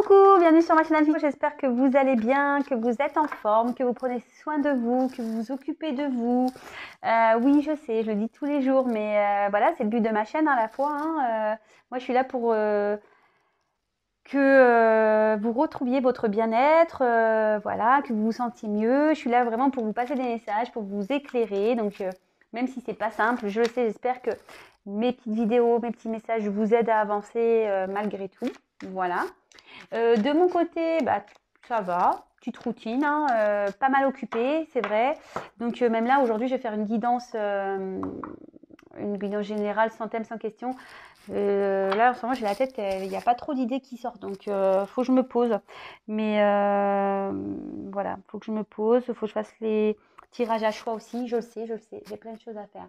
Coucou, bienvenue sur ma chaîne Info. J'espère que vous allez bien, que vous êtes en forme, que vous prenez soin de vous, que vous vous occupez de vous. Oui, je sais, je le dis tous les jours, mais voilà, c'est le but de ma chaîne à la fois. Moi, je suis là pour que vous retrouviez votre bien-être, voilà, que vous vous sentiez mieux. Je suis là vraiment pour vous passer des messages, pour vous éclairer. Donc, même si c'est pas simple, je le sais, j'espère que mes petites vidéos, mes petits messages vous aident à avancer malgré tout. Voilà. De mon côté, bah, ça va, petite routine, pas mal occupée, c'est vrai. Donc même là, aujourd'hui, je vais faire une guidance générale, sans thème, sans question. Là, en ce moment, j'ai la tête, il n'y a pas trop d'idées qui sortent, donc faut que je me pose. Mais voilà, faut que je me pose, faut que je fasse les tirages à choix aussi, je le sais, j'ai plein de choses à faire.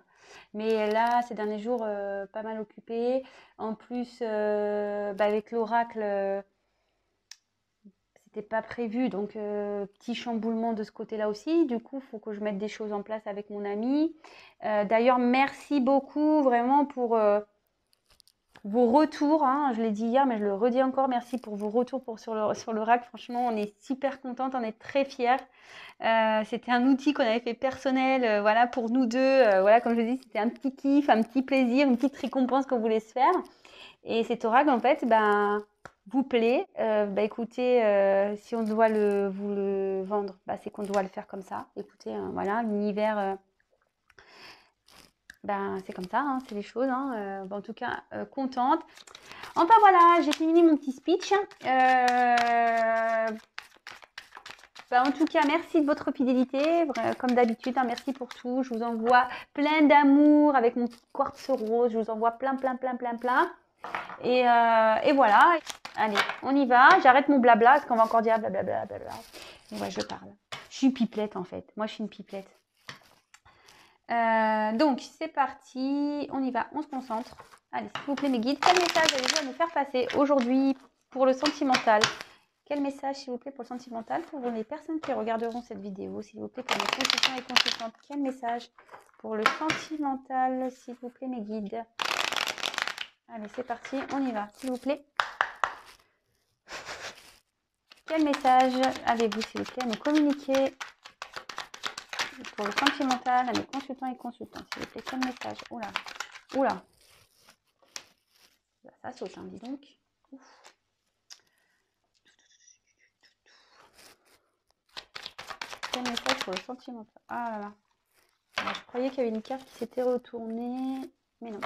Mais là, ces derniers jours, pas mal occupée. En plus, avec l'oracle, c'était pas prévu, donc petit chamboulement de ce côté-là aussi. Du coup, il faut que je mette des choses en place avec mon ami. D'ailleurs, merci beaucoup vraiment pour vos retours, hein. Je l'ai dit hier, mais je le redis encore. Merci pour vos retours sur le rack. Franchement, on est super contente, on est très fiers. C'était un outil qu'on avait fait personnel, voilà, pour nous deux. Voilà, comme je dis, c'était un petit kiff, un petit plaisir, une petite récompense qu'on voulait se faire. Et cet oracle, en fait, ben, vous plaît. Écoutez, si on doit vous le vendre, c'est qu'on doit le faire comme ça. Écoutez, voilà, l'univers, c'est comme ça, hein, c'est les choses. En tout cas, contente. Enfin voilà, j'ai fini mon petit speech. En tout cas, merci de votre fidélité, comme d'habitude, merci pour tout. Je vous envoie plein d'amour avec mon petit quartz rose. Je vous envoie plein. Et voilà. Allez, on y va. J'arrête mon blabla, parce qu'on va encore dire blablabla. Et ouais, je parle. Je suis une pipelette, en fait. Moi, je suis une pipelette. Donc, c'est parti. On y va, on se concentre. Allez, s'il vous plaît, mes guides, quel message allez-vous à nous faire passer aujourd'hui pour le sentimental? Quel message, s'il vous plaît, pour le sentimental, pour les personnes qui regarderont cette vidéo, s'il vous plaît, pour mes consultants et consultantes? Quel message pour le sentimental, s'il vous plaît, mes guides? Allez, c'est parti, on y va, s'il vous plaît. Quel message avez-vous, s'il vous plaît, à nous communiquer pour le sentimental, à mes consultants et consultantes? S'il vous plaît, quel message? Oula, oula. Ça saute, dis donc. Ouf. Quel message pour le sentimental? Ah là là. Alors, je croyais qu'il y avait une carte qui s'était retournée, mais non.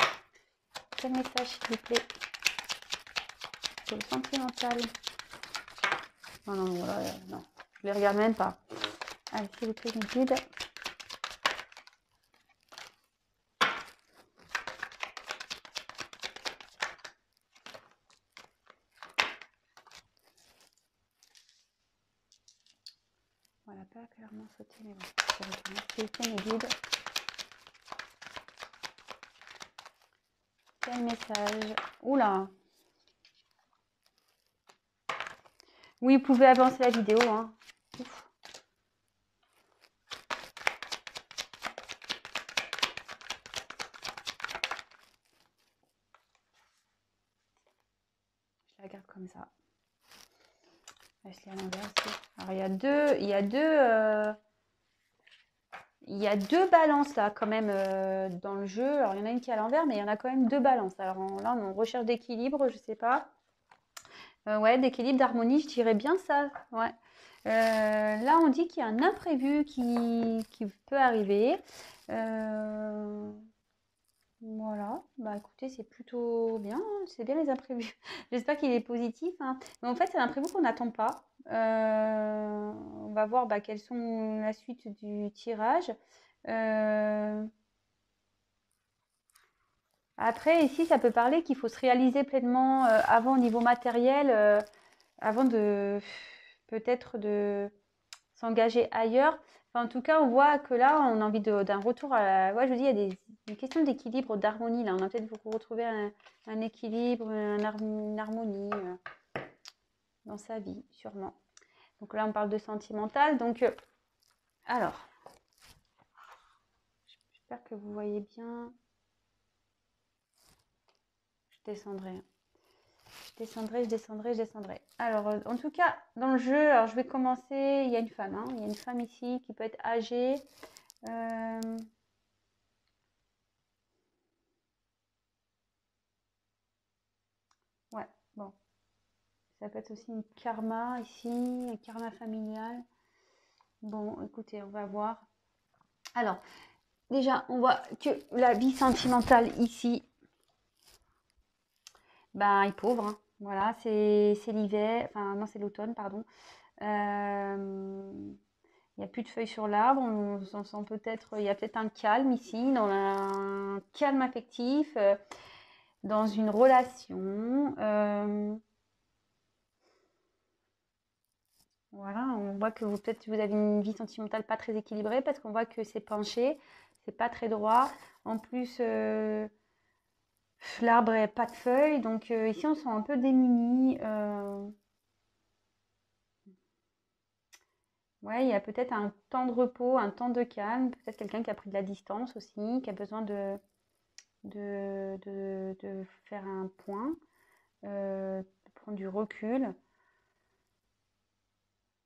Quel message, s'il vous plaît, pour le sentimental? Non, voilà, non. Je les regarde même pas. Allez, s'il vous plaît, une guide. Voilà, pas clairement sauté, mais bon. S'il vous plaît, mes guides. Quel message? Oula. Oui, vous pouvez avancer la vidéo, hein. Ouf. Je la regarde comme ça. Je l'ai à l'envers aussi. Alors, il y a deux balances là quand même dans le jeu. Alors il y en a une qui est à l'envers, mais il y en a quand même deux balances. Alors là on recherche d'équilibre, je sais pas. Ouais, d'équilibre, d'harmonie, je dirais bien ça. Ouais. Là on dit qu'il y a un imprévu qui peut arriver. Voilà, écoutez, c'est plutôt bien, hein. C'est bien les imprévus. J'espère qu'il est positif, hein. Mais en fait, c'est l'imprévu qu'on n'attend pas. On va voir quelles sont la suite du tirage. Après, ici, ça peut parler qu'il faut se réaliser pleinement avant au niveau matériel, avant de peut-être de s'engager ailleurs. Enfin, en tout cas, on voit que là, on a envie d'un retour à la... Ouais, je vous dis, il y a une question d'équilibre, d'harmonie. Là, on a peut-être retrouver un équilibre, une harmonie dans sa vie, sûrement. Donc là, on parle de sentimental. Donc, alors, j'espère que vous voyez bien. Je descendrai. descendrai, je descendrai, je descendrai. Alors, en tout cas, dans le jeu, alors je vais commencer. Il y a une femme, hein. Il y a une femme ici qui peut être âgée. Ouais, bon. Ça peut être aussi une karma ici, un karma familial. Bon, écoutez, on va voir. Alors, déjà, on voit que la vie sentimentale ici, ben, est pauvre, hein. Voilà, c'est l'hiver, enfin non, c'est l'automne, pardon. Il n'y a plus de feuilles sur l'arbre, on sent peut-être, il y a peut-être un calme ici, dans un calme affectif, dans une relation. Voilà, on voit que peut-être vous avez une vie sentimentale pas très équilibrée parce qu'on voit que c'est penché, c'est pas très droit. En plus, l'arbre n'a pas de feuilles, donc ici on se sent un peu démuni. Ouais, il y a peut-être un temps de repos, un temps de calme, peut-être quelqu'un qui a pris de la distance aussi, qui a besoin de faire un point, de prendre du recul.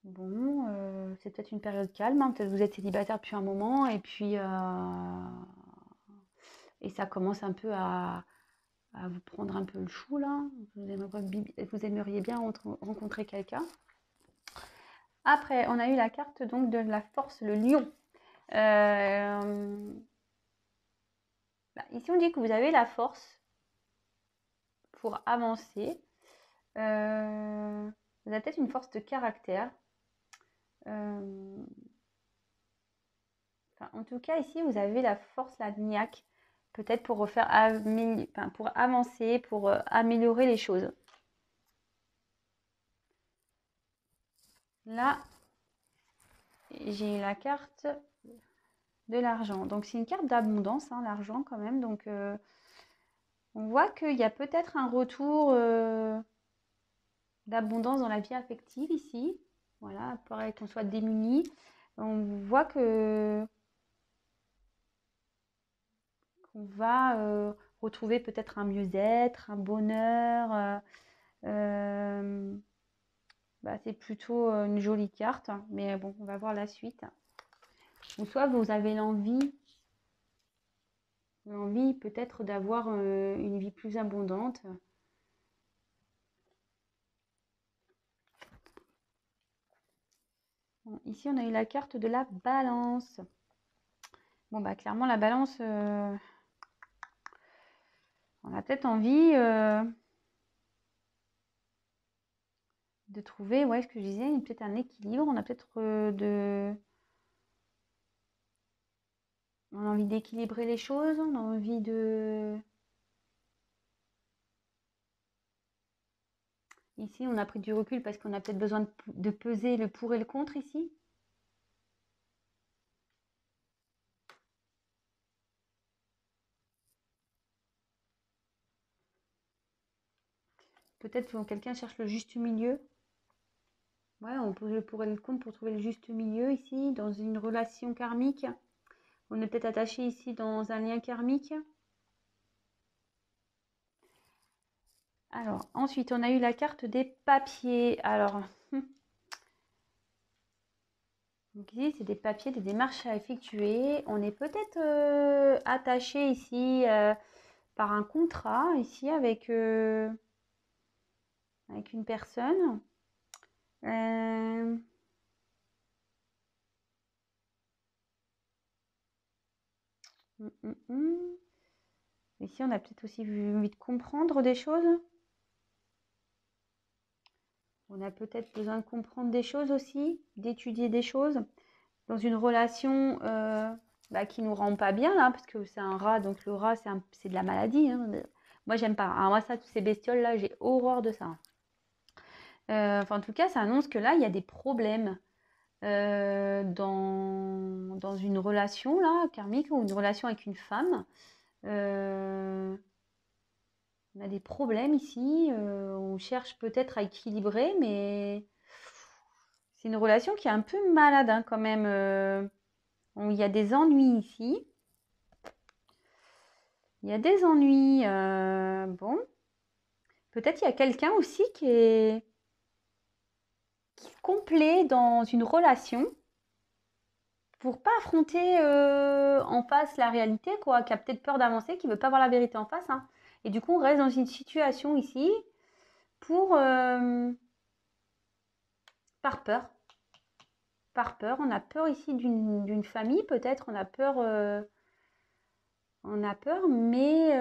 Bon, c'est peut-être une période calme, hein. Peut-être que vous êtes célibataire depuis un moment et puis et ça commence un peu à vous prendre un peu le chou là. Vous aimeriez bien rencontrer quelqu'un. Après, on a eu la carte donc de la force, le lion. Ici, on dit que vous avez la force pour avancer. Vous avez peut-être une force de caractère. En tout cas, ici, vous avez la force, la niaque, peut-être pour pour avancer, pour améliorer les choses. Là, j'ai la carte de l'argent. Donc, c'est une carte d'abondance, hein, l'argent quand même. Donc, on voit qu'il y a peut-être un retour d'abondance dans la vie affective ici. Voilà, pareil qu'on soit démuni. On voit que qu'on va retrouver peut-être un mieux-être, un bonheur. C'est plutôt une jolie carte, mais bon, on va voir la suite. Ou soit vous avez l'envie peut-être d'avoir une vie plus abondante. Bon, ici, on a eu la carte de la balance. Bon, clairement, la balance, on a peut-être envie de trouver, ouais, ce que je disais, peut-être un équilibre. On a peut-être on a envie d'équilibrer les choses. On a envie de... Ici, on a pris du recul parce qu'on a peut-être besoin de peser le pour et le contre ici. Peut-être que quelqu'un cherche le juste milieu. Ouais, on pose le pour et le contre pour trouver le juste milieu ici, dans une relation karmique. On est peut-être attaché ici dans un lien karmique. Alors, ensuite, on a eu la carte des papiers. Alors, donc ici, c'est des papiers, des démarches à effectuer. On est peut-être attaché ici par un contrat, ici, avec une personne. Ici, on a peut-être aussi envie de comprendre des choses. On a peut-être besoin de comprendre des choses aussi, d'étudier des choses dans une relation qui nous rend pas bien là, parce que c'est un rat, donc le rat c'est de la maladie, hein. Moi j'aime pas. Alors moi ça, toutes ces bestioles là, j'ai horreur de ça. En tout cas, ça annonce que là il y a des problèmes dans une relation là karmique ou une relation avec une femme. On a des problèmes ici. On cherche peut-être à équilibrer, mais c'est une relation qui est un peu malade hein, quand même. Il y a des ennuis ici. Il y a des ennuis. Bon. Peut-être il y a quelqu'un aussi qui est complet dans une relation pour pas affronter en face la réalité, quoi, qui a peut-être peur d'avancer, qui veut pas voir la vérité en face, hein. Et du coup, on reste dans une situation ici pour par peur. Par peur. On a peur ici d'une famille, peut-être. On a peur, mais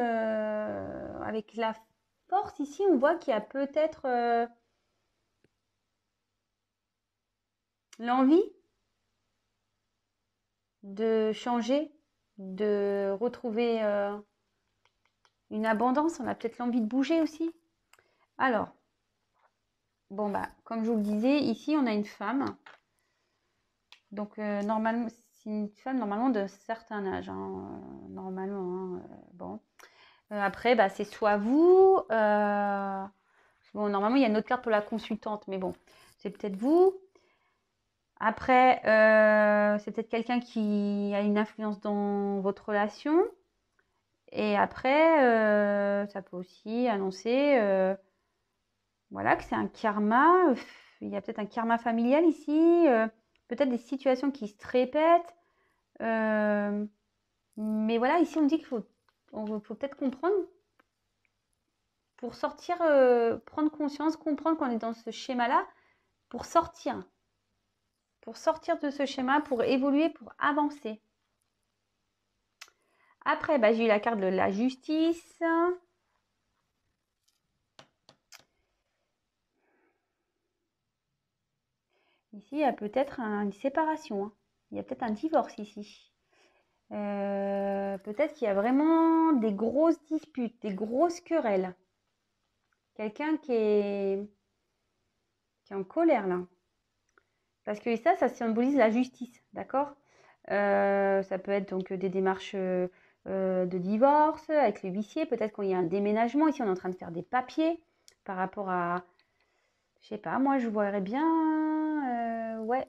avec la force ici, on voit qu'il y a peut-être l'envie de changer, de retrouver une abondance. On a peut-être l'envie de bouger aussi. Alors, bon, bah, comme je vous le disais, ici, on a une femme. Donc, normalement, c'est une femme normalement d'un certain âge, hein, normalement, hein, bon. Après, bah, c'est soit vous. Bon, normalement, il y a une autre carte pour la consultante, mais bon, c'est peut-être vous. Après, c'est peut-être quelqu'un qui a une influence dans votre relation. Et après, ça peut aussi annoncer voilà, que c'est un karma. Il y a peut-être un karma familial ici. Peut-être des situations qui se répètent. Mais voilà, ici, on dit qu'il faut peut-être comprendre pour sortir, prendre conscience, comprendre qu'on est dans ce schéma-là pour sortir. Pour sortir de ce schéma, pour évoluer, pour avancer. Après, bah, j'ai eu la carte de la justice. Ici, il y a peut-être une séparation, hein. Il y a peut-être un divorce ici. Peut-être qu'il y a vraiment des grosses disputes, des grosses querelles. Quelqu'un qui est en colère là. Parce que ça symbolise la justice, d'accord? Ça peut être donc des démarches de divorce avec les huissiers. Peut-être qu'il y a un déménagement. Ici, on est en train de faire des papiers par rapport à, je sais pas, moi je voudrais bien, ouais,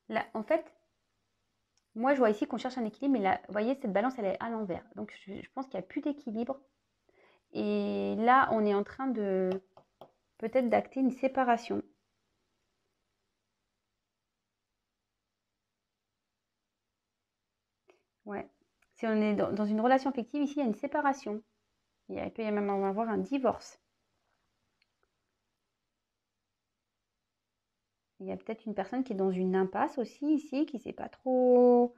là, en fait, moi je vois ici qu'on cherche un équilibre, mais là, vous voyez, cette balance elle est à l'envers. Donc je pense qu'il n'y a plus d'équilibre. Et là, on est en train de peut-être d'acter une séparation. Ouais. Si on est dans une relation affective, ici, il y a une séparation. Il peut y même avoir un divorce. Il y a peut-être une personne qui est dans une impasse aussi ici, qui ne sait pas trop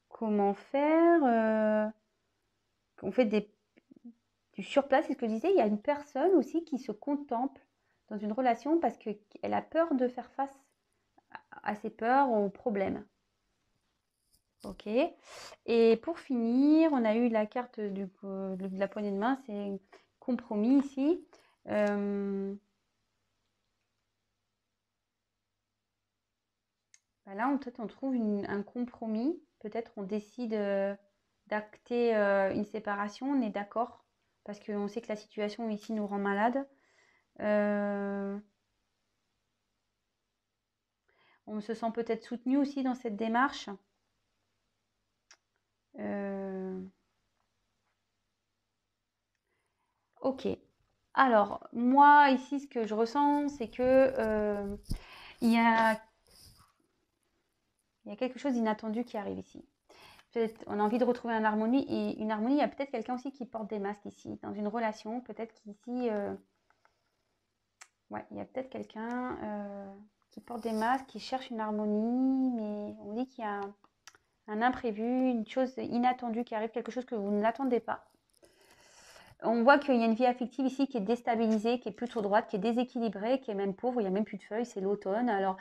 comment faire. On fait du surplace, c'est ce que je disais. Il y a une personne aussi qui se contemple dans une relation parce qu'elle a peur de faire face à ses peurs, aux problèmes. Ok. Et pour finir, on a eu la carte de la poignée de main, c'est compromis ici. Bah là, peut-être on trouve un compromis. Peut-être on décide d'acter une séparation, on est d'accord, parce qu'on sait que la situation ici nous rend malade. Euh, on se sent peut-être soutenu aussi dans cette démarche. Euh, ok. Alors, moi, ici, ce que je ressens, c'est que il y a, il y a quelque chose d'inattendu qui arrive ici. Peut-être on a envie de retrouver une harmonie, et une harmonie, il y a peut-être quelqu'un aussi qui porte des masques ici, dans une relation, peut-être qu'ici, ouais, il y a peut-être quelqu'un qui porte des masques, qui cherche une harmonie, mais on dit qu'il y a un imprévu, une chose inattendue qui arrive, quelque chose que vous n'attendez pas. On voit qu'il y a une vie affective ici qui est déstabilisée, qui est plutôt droite, qui est déséquilibrée, qui est même pauvre, il n'y a même plus de feuilles, c'est l'automne. Alors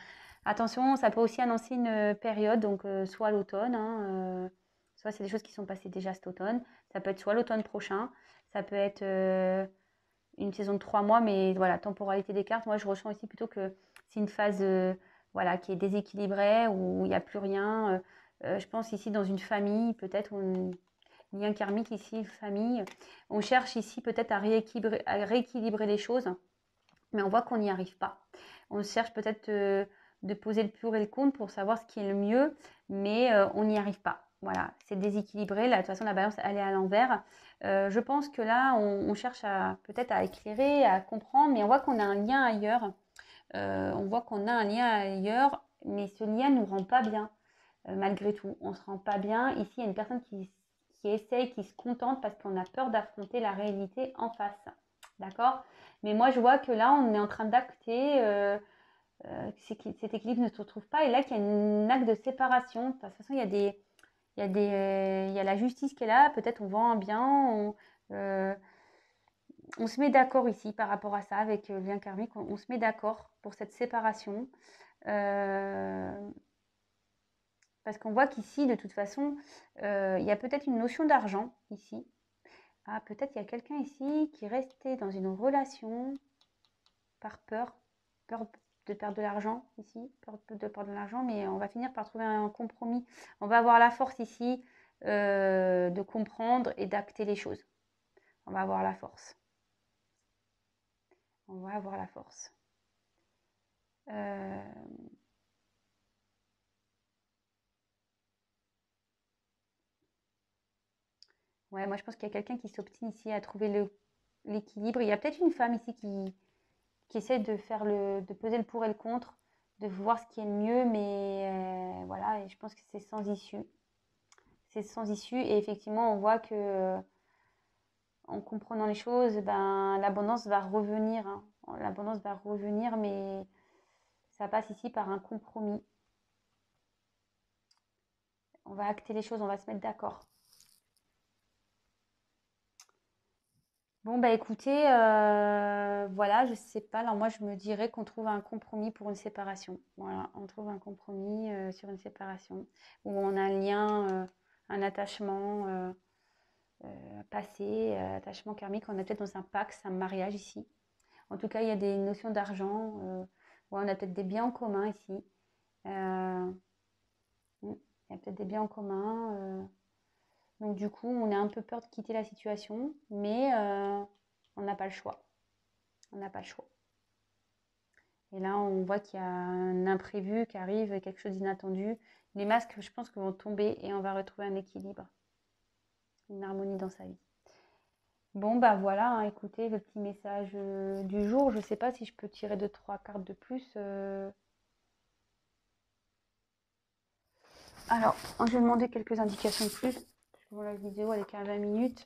attention, ça peut aussi annoncer une période, donc soit l'automne, hein, soit c'est des choses qui sont passées déjà cet automne, ça peut être soit l'automne prochain, ça peut être une saison de 3 mois, mais voilà, temporalité des cartes, moi je ressens ici plutôt que c'est une phase voilà, qui est déséquilibrée, où il n'y a plus rien. Je pense ici dans une famille, peut-être lien karmique ici, famille. On cherche ici peut-être à rééquilibrer les choses, mais on voit qu'on n'y arrive pas. On cherche peut-être de poser le pour et le contre pour savoir ce qui est le mieux, mais on n'y arrive pas. voilà, c'est déséquilibré. Là, de toute façon, la balance, elle est à l'envers. Je pense que là, on cherche peut-être à éclairer, à comprendre, mais on voit qu'on a un lien ailleurs. On voit qu'on a un lien ailleurs, mais ce lien ne nous rend pas bien, malgré tout. On ne se rend pas bien. Ici, il y a une personne qui essaye, qui se contente parce qu'on a peur d'affronter la réalité en face. D'accord? Mais moi, je vois que là, on est en train d'acter cet équilibre ne se retrouve pas. Et là, qu'il y a un acte de séparation. De toute façon, il y a la justice qui est là. Peut-être on vend un bien. On se met d'accord ici par rapport à ça avec le lien karmique. On se met d'accord pour cette séparation. Parce qu'on voit qu'ici, de toute façon, il y a peut-être une notion d'argent ici. Ah, peut-être il y a quelqu'un ici qui est resté dans une relation par peur de perdre de l'argent ici, peur de perdre de l'argent, mais on va finir par trouver un compromis. On va avoir la force ici de comprendre et d'acter les choses. On va avoir la force. On va avoir la force. Ouais, moi je pense qu'il y a quelqu'un qui s'obstine ici à trouver l'équilibre. Il y a peut-être une femme ici qui essaie de faire de peser le pour et le contre, de voir ce qui est le mieux, mais voilà, et je pense que c'est sans issue. C'est sans issue, et effectivement, on voit que en comprenant les choses, ben, l'abondance va revenir. Hein. L'abondance va revenir, mais ça passe ici par un compromis. On va acter les choses, on va se mettre d'accord. Bon, bah écoutez, voilà, je sais pas. Alors moi, je me dirais qu'on trouve un compromis pour une séparation. Voilà, on trouve un compromis sur une séparation où on a un lien, un attachement passé, attachement karmique. On est peut-être dans un pax, un mariage ici. En tout cas, il y a des notions d'argent. Ouais, on a peut-être des biens en commun ici. Il y a peut-être des biens en commun. Donc du coup, on a un peu peur de quitter la situation, mais on n'a pas le choix. On n'a pas le choix. Et là, on voit qu'il y a un imprévu qui arrive, quelque chose d'inattendu. Les masques, je pense, vont tomber et on va retrouver un équilibre, une harmonie dans sa vie. Bon, bah voilà, hein, écoutez, le petit message du jour. Je ne sais pas si je peux tirer 2-3 cartes de plus. Alors, je vais demander quelques indications de plus. Bon, la vidéo, elle est qu'à 20 minutes.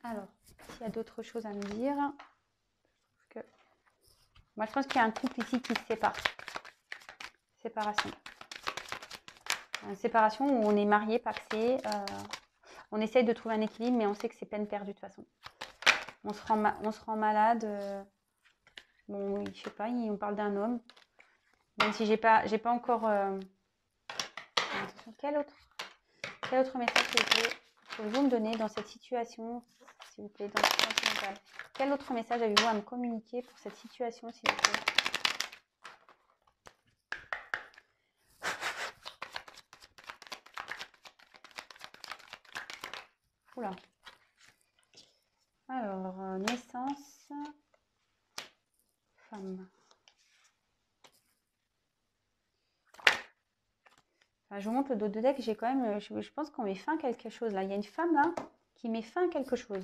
Alors, s'il y a d'autres choses à me dire. Moi, je pense qu'il y a un couple ici qui se sépare. Séparation. Une séparation où on est marié, paxé. On essaye de trouver un équilibre, mais on sait que c'est peine perdue de toute façon. On se rend malade. Bon, oui, je sais pas, on parle d'un homme. Même si j'ai pas encore... Attention, quel autre message pouvez-vous me donner dans cette situation, s'il vous plaît, dans cette situation mentale? Quel autre message avez-vous à me communiquer pour cette situation, s'il vous plaît? Oula. Alors, naissance, femme. Enfin, je vous montre le dos de deck, j'ai quand même, je pense qu'on met fin à quelque chose là. Il y a une femme là qui met fin à quelque chose.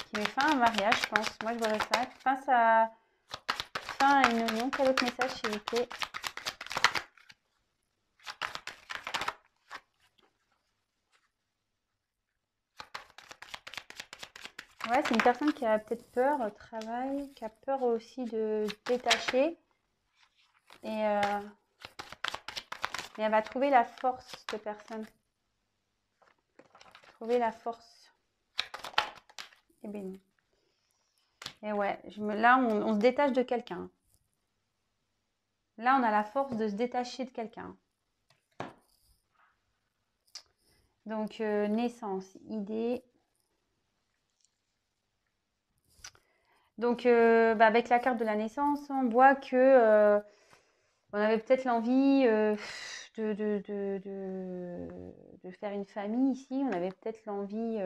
Qui met fin à un mariage, je pense. Moi, je vois ça. Fin à une union. Quel autre message, s'il vous plaît? Ouais, c'est une personne qui a peut-être peur au travail, qui a peur aussi de se détacher. Et mais elle va trouver la force, cette personne. Trouver la force. Et bien non. Et ouais, là, on se détache de quelqu'un. Là, on a la force de se détacher de quelqu'un. Donc, naissance, idée. Donc, avec la carte de la naissance, on voit que on avait peut-être l'envie de faire une famille ici. On avait peut-être l'envie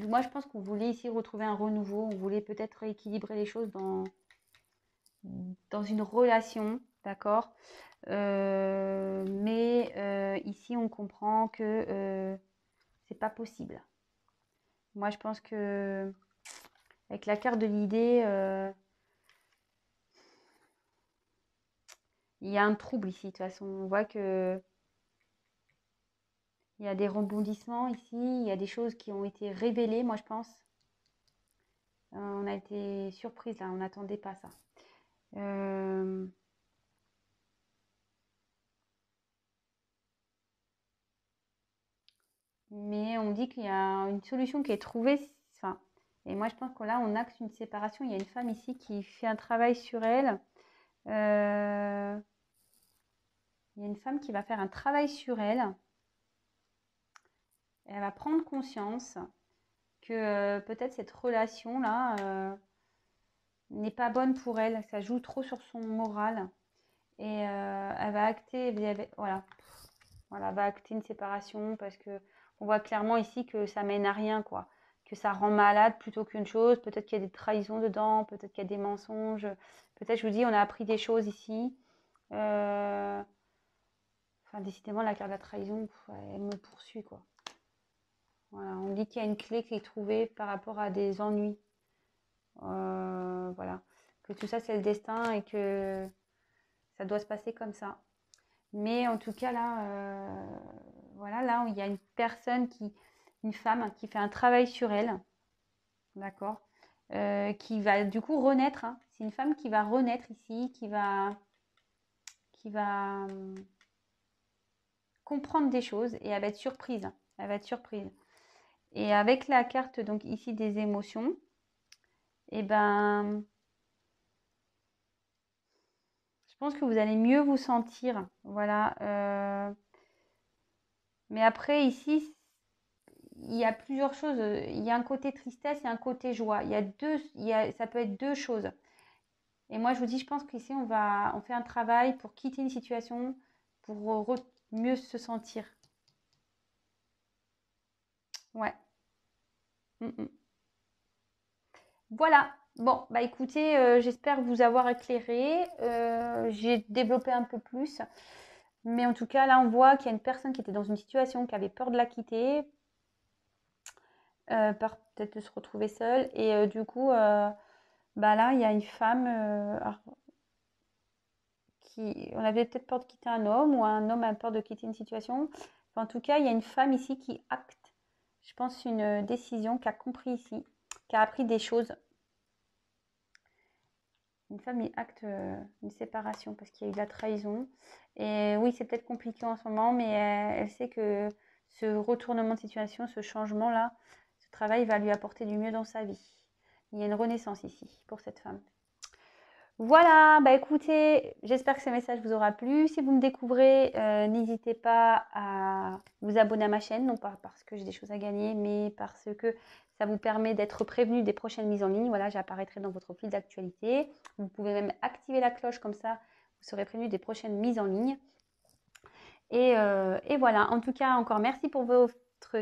moi, je pense qu'on voulait ici retrouver un renouveau. On voulait peut-être rééquilibrer les choses dans dans une relation, d'accord? Mais ici, on comprend que c'est pas possible. Moi, je pense que avec la carte de l'idée, il y a un trouble ici. De toute façon, on voit que il y a des rebondissements ici, il y a des choses qui ont été révélées, moi je pense. On a été surprise là, on n'attendait pas ça. Euh, mais on me dit qu'il y a une solution qui est trouvée. Enfin, et moi je pense que là on acte une séparation. Il y a une femme ici qui fait un travail sur elle. Euh, il y a une femme qui va faire un travail sur elle. Elle va prendre conscience que peut-être cette relation-là n'est pas bonne pour elle. Ça joue trop sur son moral. Et elle va acter, voilà, voilà, va acter une séparation parce que on voit clairement ici que ça mène à rien, quoi. Que ça rend malade plutôt qu'une chose. Peut-être qu'il y a des trahisons dedans, peut-être qu'il y a des mensonges. Peut-être, je vous dis, on a appris des choses ici. Euh, Enfin, décidément, la carte de la trahison, elle me poursuit, quoi. Voilà, on dit qu'il y a une clé qui est trouvée par rapport à des ennuis. Voilà. Que tout ça, c'est le destin et que ça doit se passer comme ça. Mais en tout cas, là, voilà, là, il y a une femme qui fait un travail sur elle, d'accord, qui va du coup renaître, hein. C'est une femme qui va renaître ici, qui va comprendre des choses et elle va être surprise. Elle va être surprise. Et avec la carte, donc ici, des émotions, et ben, je pense que vous allez mieux vous sentir. Voilà. Mais après, ici, il y a plusieurs choses. Il y a un côté tristesse et un côté joie. Ça peut être deux choses. Et moi, je vous dis, je pense qu'ici, on fait un travail pour quitter une situation, pour mieux se sentir. Ouais. Mm, mm. Voilà. Bon, bah écoutez, j'espère vous avoir éclairé. J'ai développé un peu plus. Mais en tout cas, là, on voit qu'il y a une personne qui était dans une situation, qui avait peur de la quitter, peur peut-être de se retrouver seule. Et du coup, bah là, il y a une femme on avait peut-être peur de quitter un homme ou un homme a peur de quitter une situation. Enfin, en tout cas, il y a une femme ici qui acte, je pense, une décision, qui a compris ici, qui a appris des choses. Une femme qui acte une séparation parce qu'il y a eu de la trahison. Et oui, c'est peut-être compliqué en ce moment, mais elle sait que ce retournement de situation, ce changement-là, ce travail va lui apporter du mieux dans sa vie. Il y a une renaissance ici pour cette femme. Voilà, bah écoutez, j'espère que ce message vous aura plu. Si vous me découvrez, n'hésitez pas à vous abonner à ma chaîne, non pas parce que j'ai des choses à gagner, mais parce que ça vous permet d'être prévenu des prochaines mises en ligne. Voilà, j'apparaîtrai dans votre fil d'actualité. Vous pouvez même activer la cloche, comme ça, vous serez prévenu des prochaines mises en ligne. Et voilà, en tout cas, encore merci pour votre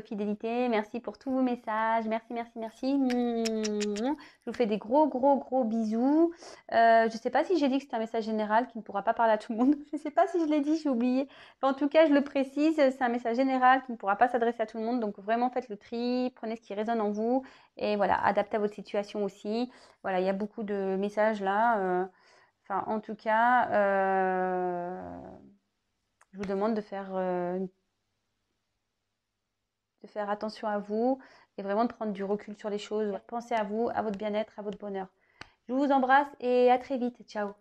fidélité, merci pour tous vos messages, merci, merci, merci. Je vous fais des gros, gros, gros bisous. Je ne sais pas si j'ai dit que c'est un message général qui ne pourra pas parler à tout le monde. Je ne sais pas si je l'ai dit, j'ai oublié. Enfin, en tout cas, je le précise, c'est un message général qui ne pourra pas s'adresser à tout le monde. Donc vraiment, faites le tri, prenez ce qui résonne en vous et voilà, adaptez à votre situation aussi. Voilà, il y a beaucoup de messages là. Enfin, en tout cas, je vous demande de faire attention à vous et vraiment de prendre du recul sur les choses. Pensez à vous, à votre bien-être, à votre bonheur. Je vous embrasse et à très vite. Ciao.